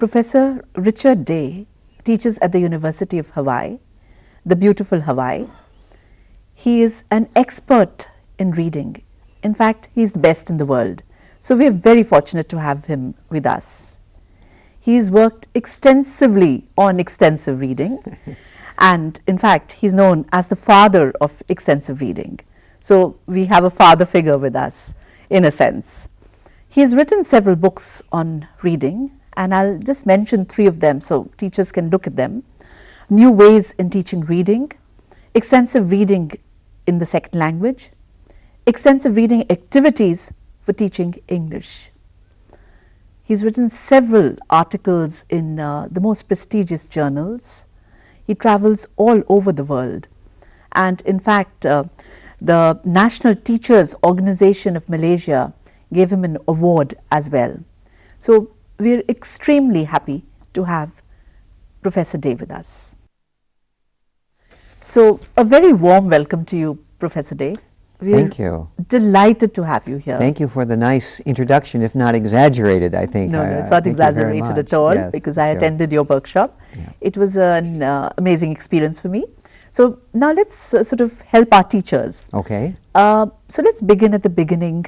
Professor Richard Day teaches at the University of Hawaii, the beautiful Hawaii. He is an expert in reading. In fact, he is the best in the world. So we are very fortunate to have him with us. He has worked extensively on extensive reading and in fact he is known as the father of extensive reading. So we have a father figure with us in a sense. He has written several books on reading and I'll just mention 3 of them so teachers can look at them. New Ways in Teaching Reading, Extensive Reading in the Second Language, Extensive Reading Activities for Teaching English. He's written several articles in the most prestigious journals. He travels all over the world and in fact the National Teachers Organization of Malaysia gave him an award as well. So we're extremely happy to have Professor Day with us. So a very warm welcome to you, Professor Day. We're Thank you. Delighted to have you here. Thank you for the nice introduction, if not exaggerated, I think. No, it's not exaggerated at all because I attended your workshop. Yeah. It was an amazing experience for me. So now let's sort of help our teachers. Okay. So let's begin at the beginning.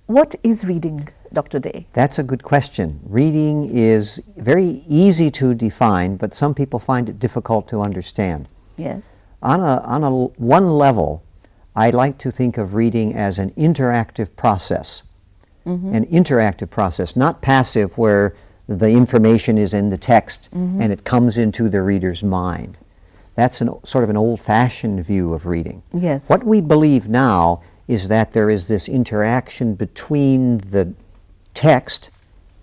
What is reading, Dr. Day? That's a good question. Reading is very easy to define, but some people find it difficult to understand. Yes. On one level, I like to think of reading as an interactive process. An interactive process, not passive where the information is in the text and it comes into the reader's mind. That's sort of an old-fashioned view of reading. Yes. What we believe now is that there is this interaction between the text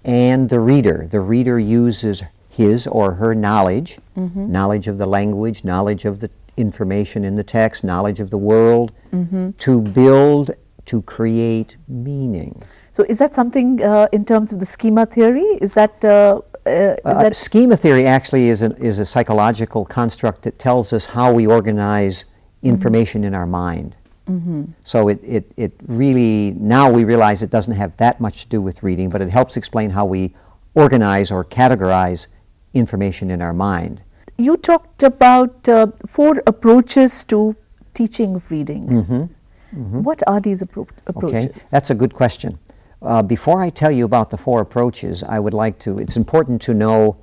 and the reader. The reader uses his or her knowledge, knowledge of the language, knowledge of the information in the text, knowledge of the world, to build, to create meaning. So is that something in terms of the schema theory? Is that schema theory actually is a psychological construct that tells us how we organize information in our mind. So it really, now we realize it doesn't have that much to do with reading, but it helps explain how we organize or categorize information in our mind. You talked about 4 approaches to teaching of reading. What are these approaches? Okay, that's a good question. Before I tell you about the 4 approaches, I would like to, it's important to know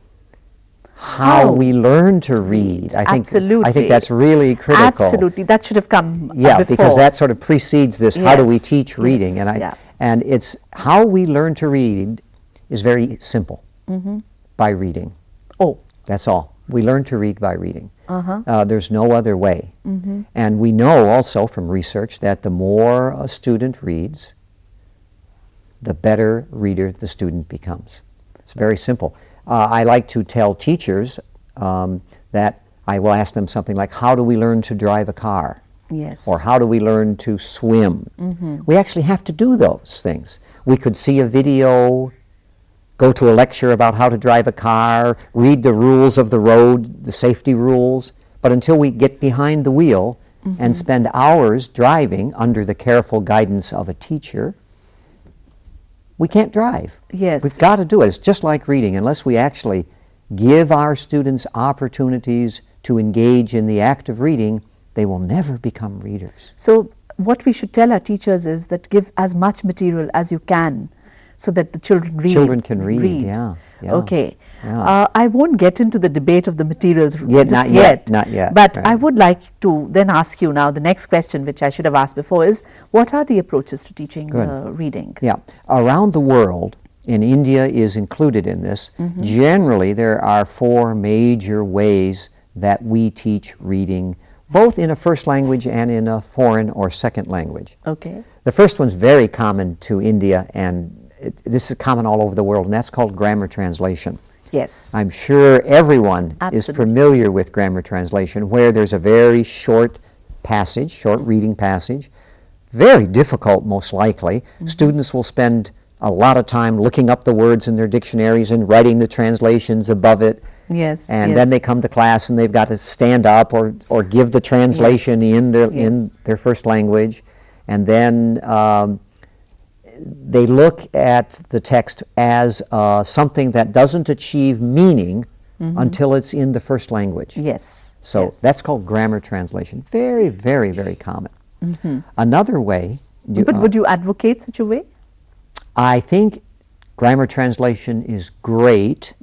how we learn to read. I think that's really critical. Absolutely, that should have come before. Because that sort of precedes this, how do we teach reading? And it's how we learn to read is very simple, by reading. Oh. That's all. We learn to read by reading. There's no other way. And we know also from research that the more a student reads, the better reader the student becomes. It's very simple. I like to tell teachers that I will ask them something like, how do we learn to drive a car? Yes. Or how do we learn to swim? We actually have to do those things. We could see a video, go to a lecture about how to drive a car, read the rules of the road, the safety rules, but until we get behind the wheel and spend hours driving under the careful guidance of a teacher, we can't drive. Yes. We've got to do it. It's just like reading. Unless we actually give our students opportunities to engage in the act of reading, they will never become readers. So what we should tell our teachers is that give as much material as you can so that the children read. Children can read. Yeah. Okay. Yeah. I won't get into the debate of the materials not yet. But I would like to then ask you now, the next question which I should have asked before is, what are the approaches to teaching reading? Yeah. Around the world, and India is included in this, generally there are 4 major ways that we teach reading, both in a first language and in a foreign or second language. Okay. The first one's very common to India, and this is common all over the world, and that's called grammar translation. Yes. I'm sure everyone is Absolutely. familiar with grammar translation, where there's a very short passage, short reading passage, very difficult most likely. Students will spend a lot of time looking up the words in their dictionaries and writing the translations above it. Yes. And then they come to class and they've got to stand up or give the translation in their first language. And then they look at the text as something that doesn't achieve meaning until it's in the first language. Yes. So yes. that's called grammar translation. Very, very, very common. Another way. But would you advocate such a way? I think grammar translation is great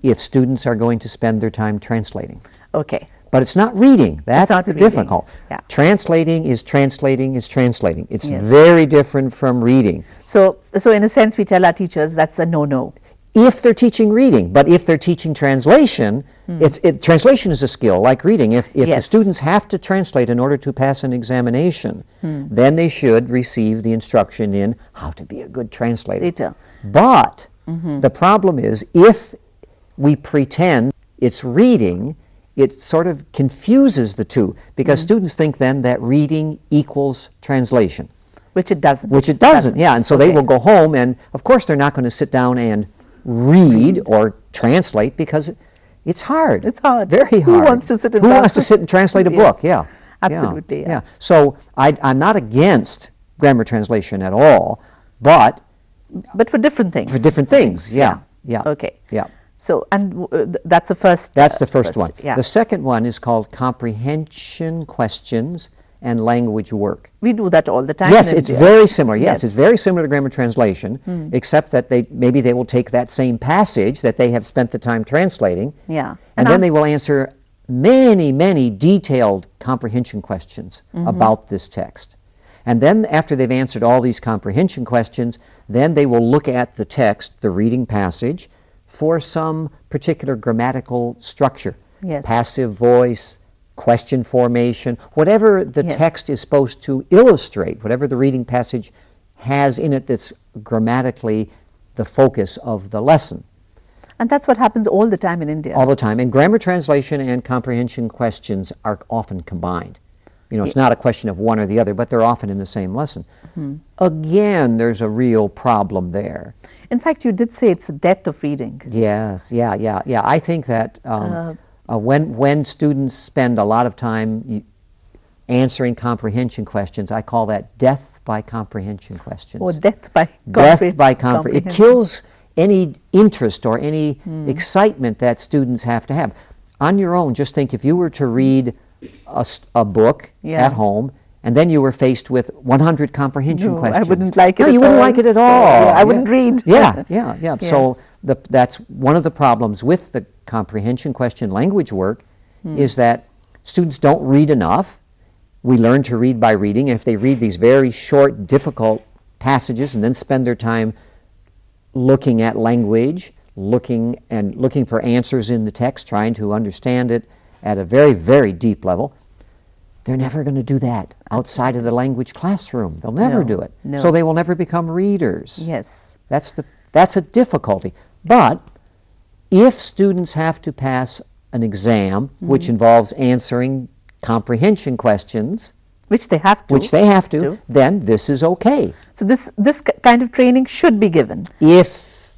if students are going to spend their time translating. Okay. But it's not reading. That's not the reading. difficult. Yeah. Translating is translating is translating. It's Yes. very different from reading. So in a sense, we tell our teachers that's a no-no. If they're teaching reading, but if they're teaching translation, translation is a skill like reading. If the Yes. students have to translate in order to pass an examination, then they should receive the instruction in how to be a good translator. Later. But the problem is if we pretend it's reading, it sort of confuses the two because students think then that reading equals translation. Which it doesn't. Which it doesn't, yeah. And so they Okay. will go home and, of course, they're not going to sit down and read or translate because it's hard. It's hard. Very Who hard. wants to sit and Who wants to translate? sit and translate a Yes. book? Yeah. Absolutely, yeah. So I'm not against grammar translation at all, but But for different things. for different things. Yeah. Yeah. Okay. Yeah. So, that's the first. That's the first one. Yeah. The second one is called comprehension questions and language work. We do that all the time. Yes, in it's India. very similar. Yes, Yes. it's very similar to grammar translation, except that maybe they will take that same passage that they have spent the time translating, Yeah. and then they will answer many, many detailed comprehension questions about this text. And then after they've answered all these comprehension questions, then they will look at the text, the reading passage, for some particular grammatical structure. Yes. Passive voice, question formation, whatever the Yes. text is supposed to illustrate, whatever the reading passage has in it that's grammatically the focus of the lesson. And that's what happens all the time in India. All the time. And grammar translation and comprehension questions are often combined. You know, it's not a question of one or the other, but they're often in the same lesson. Again, there's a real problem there. In fact, you did say it's the death of reading. Yes, yeah. I think that when students spend a lot of time answering comprehension questions, I call that death by comprehension questions. Or death by Death by comprehension. It comprehension. kills any interest or any excitement that students have to have. On your own, just think if you were to read a book Yeah. at home and then you were faced with 100 comprehension No, questions. I wouldn't like it No, at you wouldn't all. like it at all. Yeah, I wouldn't read. Yeah, yeah. So Yes. that's one of the problems with the comprehension question language work is that students don't read enough. We learn to read by reading. And if they read these very short, difficult passages and then spend their time looking at language, looking for answers in the text, trying to understand it at a very, very deep level, they're never going to do that outside of the language classroom. They'll never No, do it. no. So they will never become readers. Yes. That's a difficulty. But if students have to pass an exam, which involves answering comprehension questions, Which they have to. to, then this is okay. So this kind of training should be given. If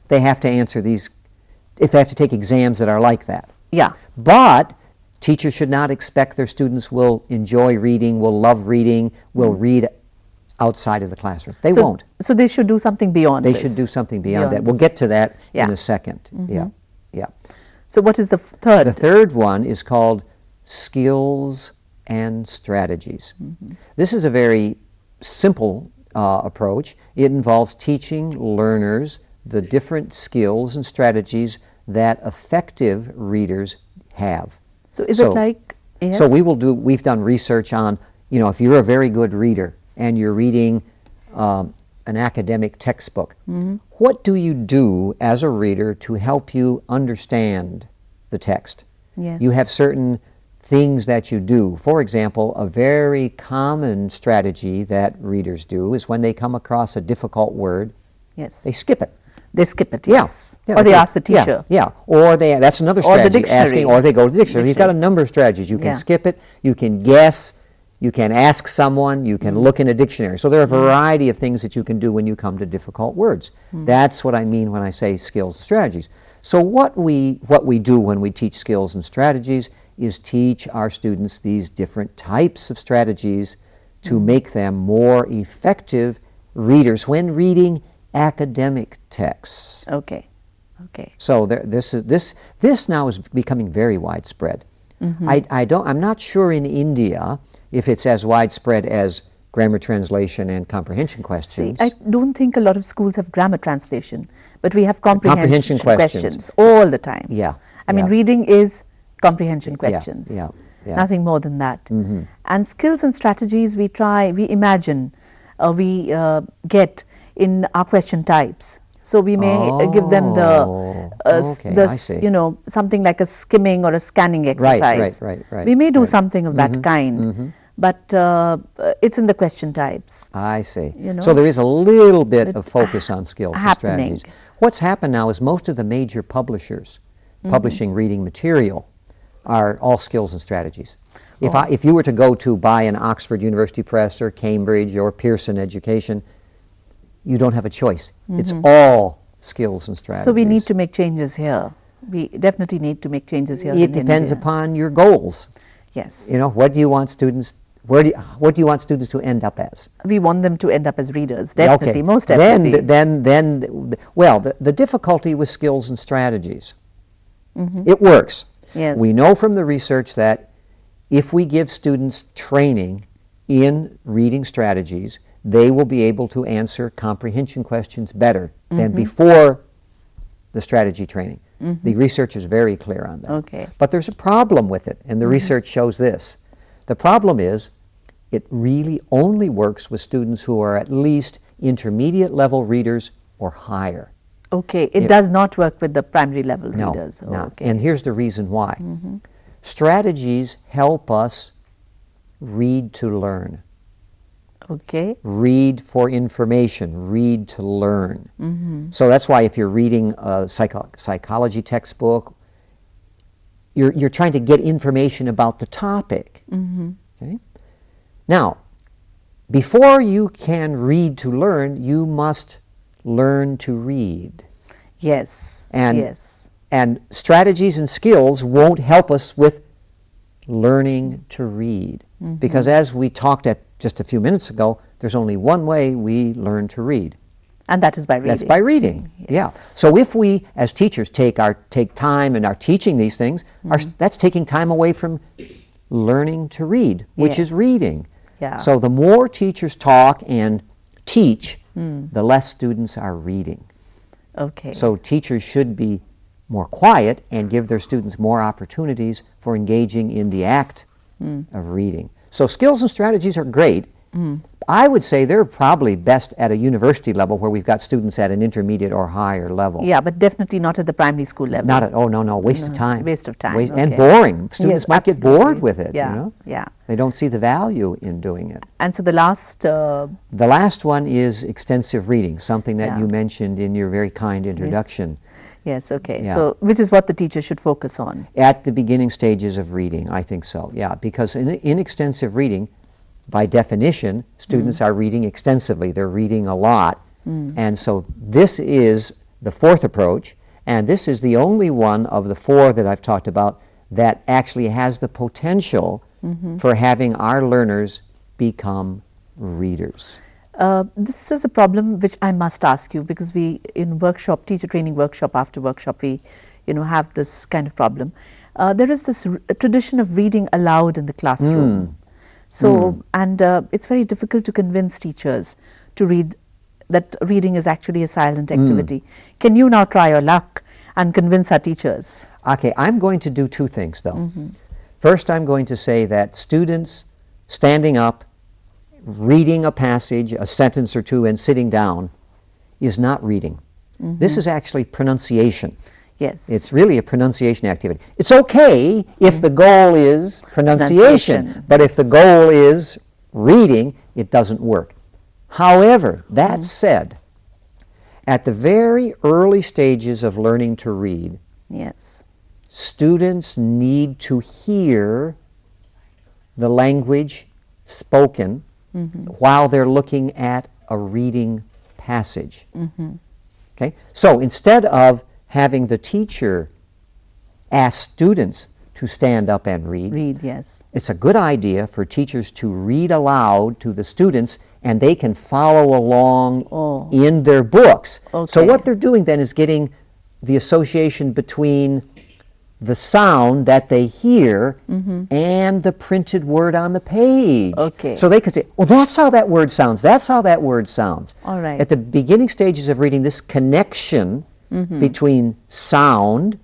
they have to answer if they have to take exams that are like that. Yeah. But teachers should not expect their students will enjoy reading, will love reading, will read outside of the classroom. They won't. So they should do something beyond They this. should do something beyond that. Beyond We'll this. get to that Yeah. in a second. Yeah. So what is the third? The third one is called skills and strategies. This is a very simple approach. It involves teaching learners the different skills and strategies that effective readers have. So is it like, yes? So we've done research on, if you're a very good reader and you're reading an academic textbook, what do you do as a reader to help you understand the text? Yes. You have certain things that you do. For example, a very common strategy that readers do is when they come across a difficult word, Yes. they skip it. They skip it, Yeah. yes. Yeah, Or they okay. ask the teacher. Yeah. Or that's another Or the strategy. dictionary. Or they go to the dictionary. You've got a number of strategies. You can Yeah. skip it. You can guess. You can ask someone. You can look in a dictionary. So there are a variety of things that you can do when you come to difficult words. That's what I mean when I say skills and strategies. So what we do when we teach skills and strategies is teach our students these different types of strategies to make them more effective readers when reading academic texts. Okay. Okay. So this now is becoming very widespread. I'm not sure in India if it's as widespread as grammar translation and comprehension See, questions. I don't think a lot of schools have grammar translation, but we have comprehension questions. questions all the time. Yeah, I mean, yeah. reading is comprehension questions. yeah, yeah. Nothing more than that. And skills and strategies we imagine, we get in our question types. So we may give them okay, I see. something like a skimming or a scanning exercise. Right. We may do something of that kind, but it's in the question types. I see. You know, so there is a little bit of focus on skills and happening. strategies. What's happened now is most of the major publishers publishing reading material are all skills and strategies. If you were to go to buy an Oxford University Press or Cambridge or Pearson Education, you don't have a choice. It's all skills and strategies. So we need to make changes here. We definitely need to make changes here. It depends upon your goals. Yes. You know, what do you want students? What do you want students to end up as? We want them to end up as readers. Definitely, Okay. most definitely. The difficulty with skills and strategies, it works. Yes. We know from the research that if we give students training in reading strategies, they will be able to answer comprehension questions better than before the strategy training. The research is very clear on that. Okay. But there's a problem with it, and the research shows this. The problem is it really only works with students who are at least intermediate level readers or higher. Okay, it does not work with the primary level readers. No. Okay. And here's the reason why. Strategies help us read to learn. Okay. Read for information, read to learn. So that's why if you're reading a psychology textbook, you're trying to get information about the topic. Okay? Now, before you can read to learn, you must learn to read. Yes. Yes. And strategies and skills won't help us with learning to read. Because as we talked at just a few minutes ago, there's only one way we learn to read. And that is by reading. That's by reading. Yeah. So if we, as teachers, take time and are teaching these things, that's taking time away from learning to read, which is Yes. reading. Yeah. So the more teachers talk and teach, the less students are reading. Okay. So teachers should be more quiet and give their students more opportunities for engaging in the act of reading. So skills and strategies are great. I would say they're probably best at a university level where we've got students at an intermediate or higher level. Yeah, but definitely not at the primary school level. Not at, no, waste of time. Waste of time, And okay. boring. Students Yes, might get absolutely. bored with it, Yeah, you know? yeah. They don't see the value in doing it. And so the last, The last one is extensive reading, something that Yeah. you mentioned in your very kind introduction. yes, okay. Yeah. So which is what the teacher should focus on. At the beginning stages of reading, I think so, yeah. Because in extensive reading, by definition, students are reading extensively. They're reading a lot. And so this is the fourth approach, and this is the only one of the four that I've talked about that actually has the potential for having our learners become readers. This is a problem which I must ask you, because we, in workshop, teacher training workshop after workshop, we have this kind of problem. There is this tradition of reading aloud in the classroom. So, and it's very difficult to convince teachers to read, that reading is actually a silent activity. Can you now try your luck and convince our teachers? Okay, I'm going to do two things though. First, I'm going to say that students standing up, reading a passage, a sentence or two, and sitting down is not reading. This is actually pronunciation. Yes. It's really a pronunciation activity. It's okay if the goal is pronunciation, but if the goal is reading, it doesn't work. However, that said, at the very early stages of learning to read, Yes. students need to hear the language spoken while they're looking at a reading passage. Okay? So instead of having the teacher ask students to stand up and read, Read, yes. it's a good idea for teachers to read aloud to the students and they can follow along Oh. in their books. So Okay. what they're doing then is getting the association between the sound that they hear and the printed word on the page. Okay. So they could say, well, that's how that word sounds. That's how that word sounds. All right. At the beginning stages of reading, this connection between sound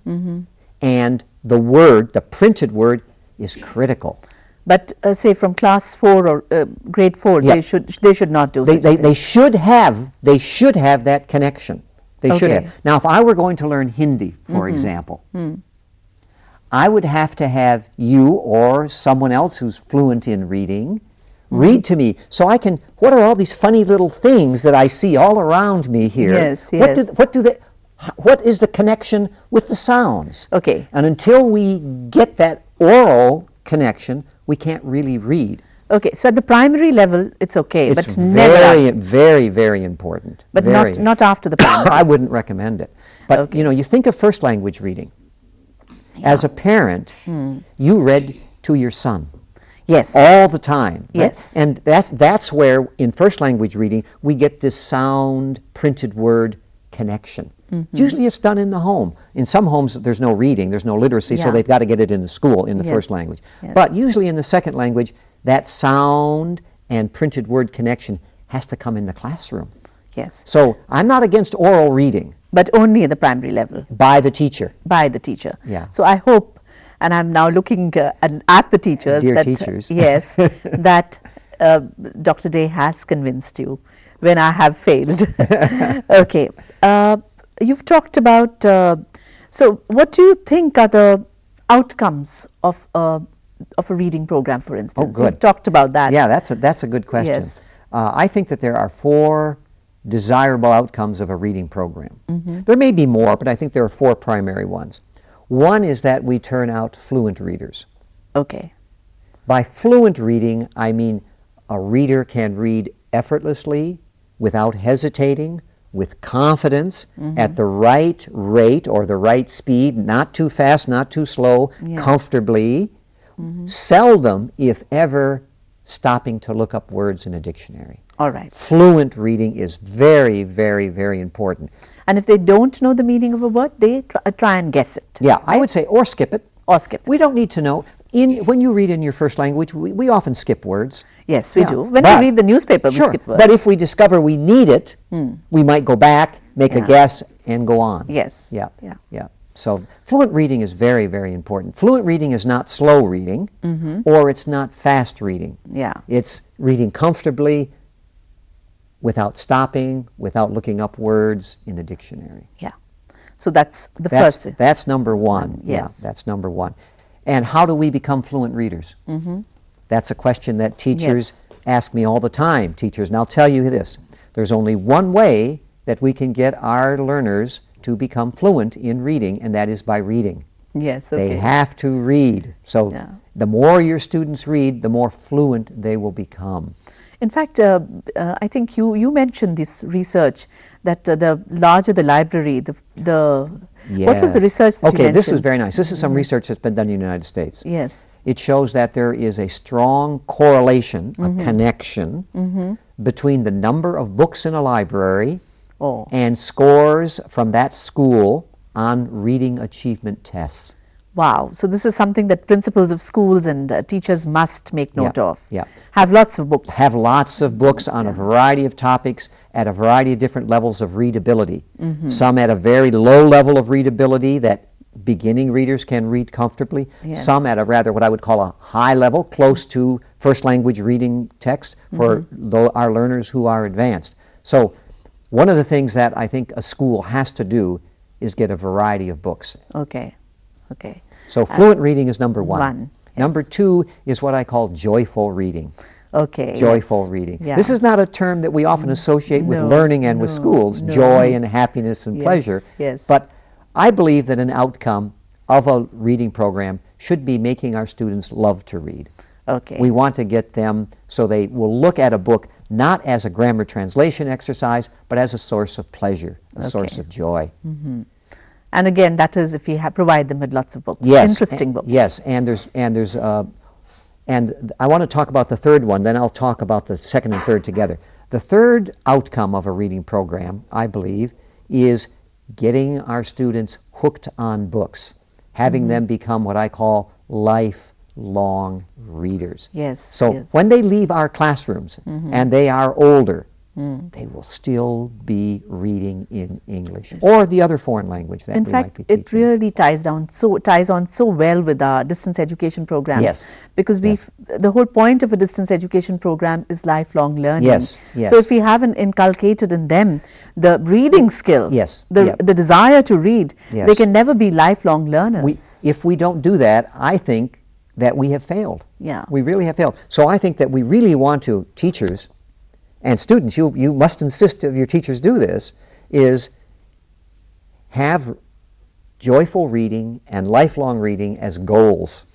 and the word, the printed word, is critical. But say from class 4 or grade 4, Yeah. they should not do such a thing. They should have that connection. They should Okay. have. Now, if I were going to learn Hindi, for example, I would have to have you or someone else who's fluent in reading read to me, so I can. What are all these funny little things that I see all around me here? Yes, What what is the connection with the sounds? Okay. And until we get that oral connection, we can't really read. Okay, so at the primary level, it's okay, It's but never very, after. very, very important. But Very. not after the primary. I wouldn't recommend it. But Okay. you know, you think of first language reading. As a parent, you read to your son Yes. all the time. right? Yes. And that's where in first language reading we get this sound printed word connection. Usually it's done in the home. In some homes there's no reading, there's no literacy, so Yeah. they've got to get it in the school in the first Yes. language. Yes. But usually in the second language, that sound and printed word connection has to come in the classroom. Yes. So I'm not against oral reading But only at the primary level, by the teacher. by the teacher. Yeah. So I hope, and I'm now looking at the teachers. Dear that, teachers. Yes, that Dr. Day has convinced you when I have failed. Okay. You've talked about, so what do you think are the outcomes of a reading program, for instance? good. You've talked about that. Yeah, that's a good question. Yes. I think that there are 4 desirable outcomes of a reading program. There may be more, but I think there are 4 primary ones. One is that we turn out fluent readers. Okay. By fluent reading, I mean a reader can read effortlessly, without hesitating, with confidence, at the right rate or the right speed, not too fast, not too slow, Yes. comfortably, seldom, if ever, stopping to look up words in a dictionary. All right. Fluent reading is very, very, very important. And if they don't know the meaning of a word, they try and guess it. Yeah, I would say, or skip it. Or skip it. We don't need to know. When you read in your first language, we often skip words. Yes, we Yeah, do. When but- we read the newspaper, Sure, we skip words. but if we discover we need it, we might go back, make a Yeah. guess, and go on. Yes. Yeah. Yeah. Yeah. So fluent reading is very, very important. Fluent reading is not slow reading, or it's not fast reading. Yeah. It's reading comfortably, without stopping, without looking up words in a dictionary. Yeah. So that's the That's, first thing. that's number one. Yeah, Yes. that's number one. And how do we become fluent readers? That's a question that teachers Yes. ask me all the time, teachers. And I'll tell you this, there's only one way that we can get our learners to become fluent in reading, and that is by reading. Yes. Okay. They have to read. So Yeah. the more your students read, the more fluent they will become. In fact, I think you mentioned this research that the larger the library, what was the Yes. research that you Okay, this was mentioned? very nice. This is some research that's been done in the United States. Yes. It shows that there is a strong correlation, a connection, between the number of books in a library Oh. and scores from that school on reading achievement tests. Wow. So this is something that principals of schools and teachers must make note Yeah, of. yeah. Have lots of books. Have lots of books on a variety of topics at a variety of different levels of readability. Some at a very low level of readability that beginning readers can read comfortably. Yes. Some at a rather what I would call a high level, close to first language reading text for our learners who are advanced. So one of the things that I think a school has to do is get a variety of books. Okay. Okay. So fluent reading is number one. one, yes. Number 2 is what I call joyful reading. Okay. Joyful yes. reading. Yeah. This is not a term that we often associate with No, learning and with no, schools, no. joy and happiness and Yes, pleasure. yes. But I believe that an outcome of a reading program should be making our students love to read. Okay. We want to get them so they will look at a book not as a grammar translation exercise, but as a source of pleasure, a source Okay. of joy. And again, that is if you provide them with lots of books. Yes, Interesting books. Yes, and there's I want to talk about the third one, then I'll talk about the second and third together. The third outcome of a reading program, I believe, is getting our students hooked on books, having them become what I call lifelong readers. Yes. So yes. when they leave our classrooms and they are older, they will still be reading in English or the other foreign language that In we might fact, be teaching. it really ties on so well with our distance education programs. Yes. Because the whole point of a distance education program is lifelong learning. Yes, yes. So if we haven't inculcated in them the reading skill, Yes, the, yeah. the desire to read, they Yes. can never be lifelong learners. If we don't do that, I think that we have failed. Yeah. We really have failed. So I think that we really want to, teachers and students, you must insist of your teachers do this, is have joyful reading and lifelong reading as goals,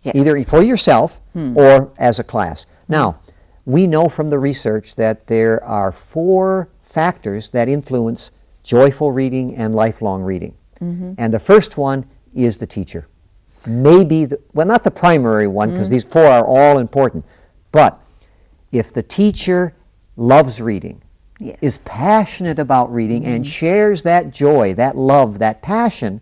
Yes. either for yourself or as a class. Now, we know from the research that there are 4 factors that influence joyful reading and lifelong reading. And the first one is the teacher. Maybe, well, not the primary one, because these 4 are all important, but if the teacher loves reading, Yes. is passionate about reading, and shares that joy, that love, that passion,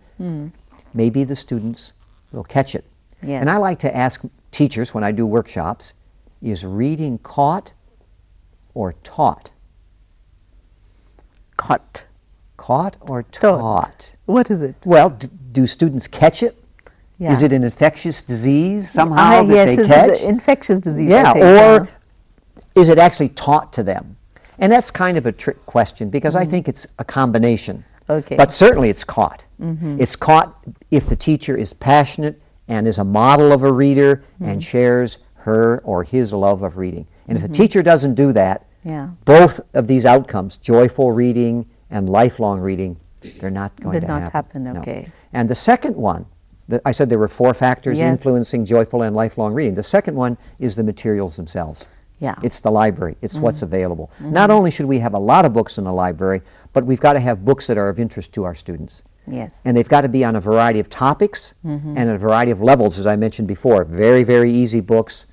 maybe the students will catch it. Yes. And I like to ask teachers when I do workshops, is reading caught or taught? Caught. Caught or Taught. taught? What is it? Well, do students catch it? Yeah. Is it an infectious disease somehow that yes, they it's catch? an infectious disease. Yeah, I think, or is it actually taught to them? And that's kind of a trick question because I think it's a combination. Okay. But certainly it's caught. It's caught if the teacher is passionate and is a model of a reader and shares her or his love of reading. And if the teacher doesn't do that, Yeah. both of these outcomes, joyful reading and lifelong reading, they're not going Did to not happen, No. okay. And the second one, I said there were 4 factors Yes. influencing joyful and lifelong reading. The second one is the materials themselves. Yeah. It's the library. It's what's available. Not only should we have a lot of books in the library, but we've got to have books that are of interest to our students. Yes. And they've got to be on a variety of topics and a variety of levels, as I mentioned before. Very, very easy books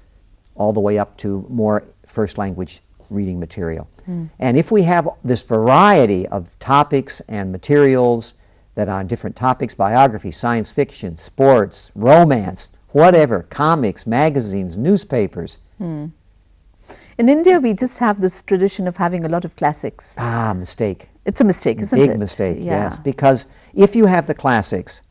all the way up to more first language reading material. And if we have this variety of topics and materials that are on different topics, biography, science fiction, sports, romance, whatever, comics, magazines, newspapers. In India, we just have this tradition of having a lot of classics. Ah, mistake. It's a mistake, isn't it? Big mistake, Yeah. yes. Because if you have the classics,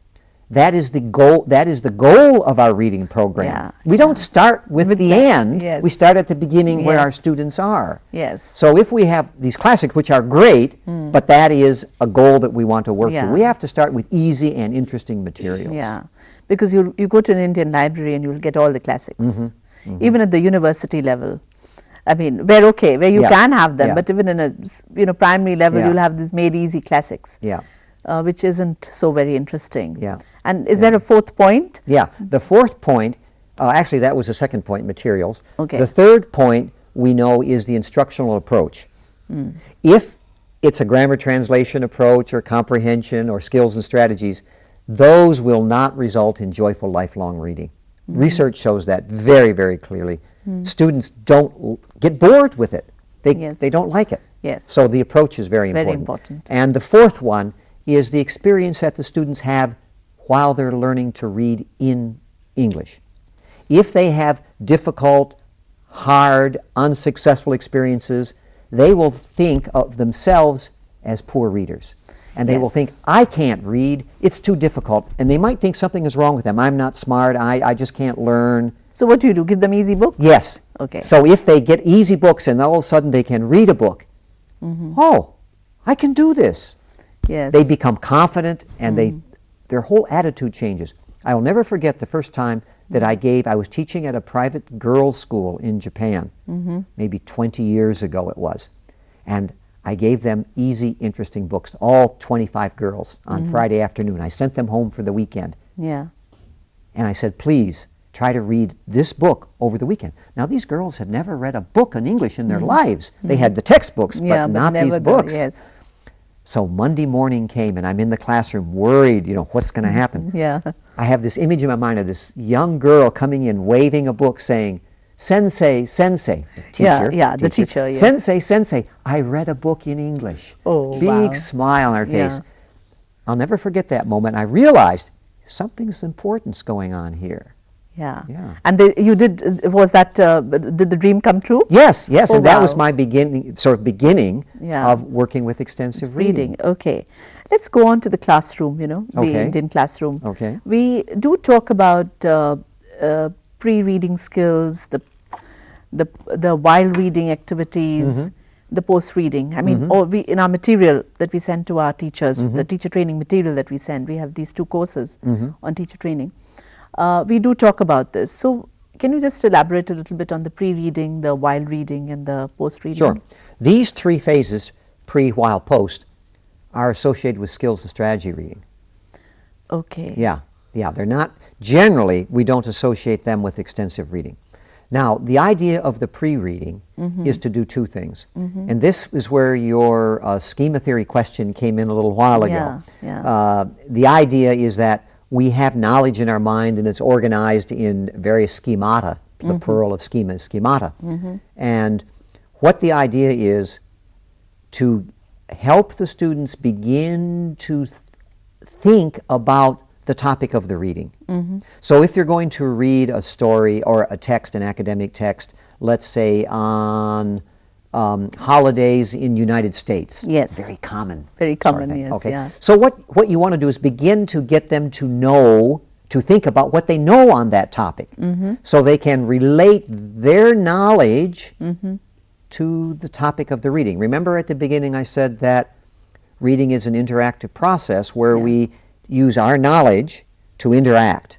that is the goal. That is the goal of our reading program. Yeah, We don't start with the that, end. yes. We start at the beginning where our Yes. students are. Yes. So if we have these classics, which are great, but that is a goal that we want to work to, Yeah. we have to start with easy and interesting materials. Yeah, because you go to an Indian library and you'll get all the classics, Mm-hmm. even at the university level. I mean, where you Yeah. can have them, Yeah. but even in a primary level, Yeah. you'll have these made easy classics, Yeah. which isn't so very interesting. Yeah. And is there a 4th point? Yeah. The 4th point, actually that was the second point, materials. Okay. The 3rd point we know is the instructional approach. If it's a grammar translation approach or comprehension or skills and strategies, those will not result in joyful lifelong reading. Research shows that very, very clearly. Students don't get bored with it. Yes. They don't like it. Yes. So the approach is very Very important. important. And the 4th one is the experience that the students have while they're learning to read in English. If they have difficult, hard, unsuccessful experiences, they will think of themselves as poor readers. And they will think, Yes. I can't read, it's too difficult. And they might think something is wrong with them. I'm not smart, I just can't learn. So what do? Give them easy books? Yes. Okay. So if they get easy books and all of a sudden they can read a book, oh, I can do this. Yes. They become confident and their whole attitude changes. I will never forget the first time that I was teaching at a private girls' school in Japan, maybe 20 years ago it was. And I gave them easy, interesting books, all 25 girls on Friday afternoon. I sent them home for the weekend. Yeah. And I said, please, try to read this book over the weekend. Now, these girls had never read a book in English in their lives. They had the textbooks, but Yeah, not these never books. Yes. So Monday morning came, and I'm in the classroom worried, what's going to happen? Yeah. I have this image in my mind of this young girl coming in, waving a book, saying, "Sensei, sensei," the teacher. Yeah, the teacher, yes. "Sensei, sensei, I read a book in English." Oh, Big wow. smile on her face. Yeah. I'll never forget that moment. I realized something's important's going on here. Yeah. Yeah. And you did, was that, did the dream come true? Yes, yes, Oh, and that was wow. my beginning Yeah. of working with extensive reading. Okay. Let's go on to the classroom, the Okay. Indian classroom. Okay. We do talk about pre-reading skills, the while reading activities, the post-reading. I mean, in our material that we send to our teachers, the teacher training material that we send, we have these 2 courses on teacher training. We do talk about this. So can you just elaborate a little bit on the pre-reading, the while reading, and the post-reading? Sure. These 3 phases, pre, while, post, are associated with skills and strategy reading. Okay. Yeah, they're not, generally, we don't associate them with extensive reading. Now, the idea of the pre-reading is to do 2 things. And this is where your schema theory question came in a little while ago. Yeah. The idea is that we have knowledge in our mind, and it's organized in various schemata, the plural of schema is schemata. And what the idea is to help the students begin to think about the topic of the reading. So if you're going to read a story or a text, an academic text, let's say on holidays in United States. Yes. Very common. Very sort of common, thing. yes, Okay. yeah. So what you want to do is begin to get them to know, to think about what they know on that topic, so they can relate their knowledge to the topic of the reading. Remember at the beginning I said that reading is an interactive process where we use our knowledge to interact.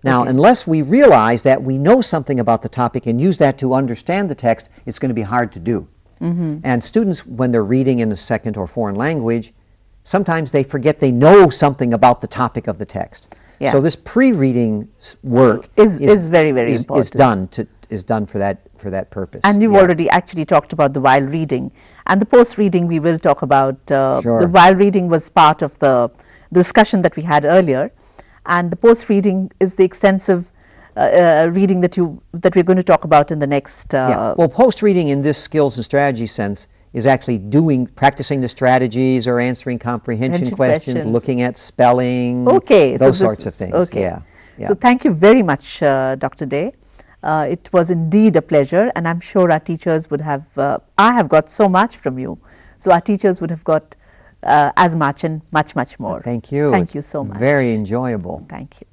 Now, unless we realize that we know something about the topic and use that to understand the text, it's going to be hard to do. And students, when they're reading in a second or foreign language, sometimes they forget they know something about the topic of the text. Yeah. So this pre-reading work is very, very important. Is done for that purpose. And you've already actually talked about the while reading. And the post-reading we will talk about. Sure. The while reading was part of the discussion that we had earlier. And the post-reading is the extensive reading that we're going to talk about in the next. Well, post-reading in this skills and strategy sense is actually practicing the strategies or answering comprehension questions, looking at spelling, those sorts of things. Okay. Yeah. So thank you very much, Dr. Day. It was indeed a pleasure, and I'm sure our teachers would have, I have got so much from you, so our teachers would have got as much and much, much more. Thank you. Thank you so much. Very enjoyable. Thank you.